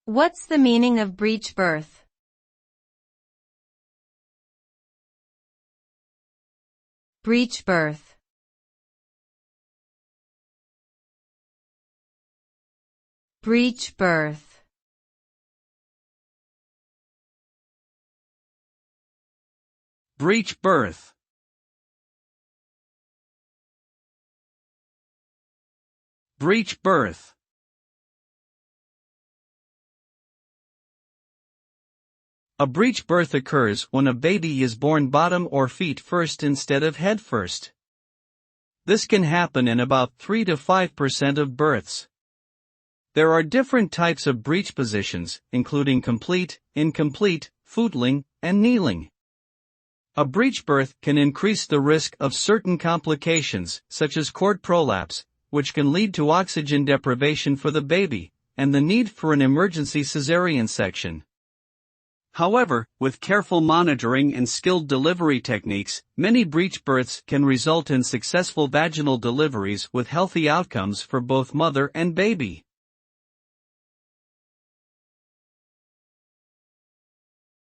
What's the meaning of breech birth? Breech birth. Breech birth. Breech birth. Breech birth. A breech birth occurs when a baby is born bottom or feet first instead of head first. This can happen in about 3 to 5% of births. There are different types of breech positions, including complete, incomplete, footling, and kneeling. A breech birth can increase the risk of certain complications, such as cord prolapse, which can lead to oxygen deprivation for the baby, and the need for an emergency cesarean section. However, with careful monitoring and skilled delivery techniques, many breech births can result in successful vaginal deliveries with healthy outcomes for both mother and baby.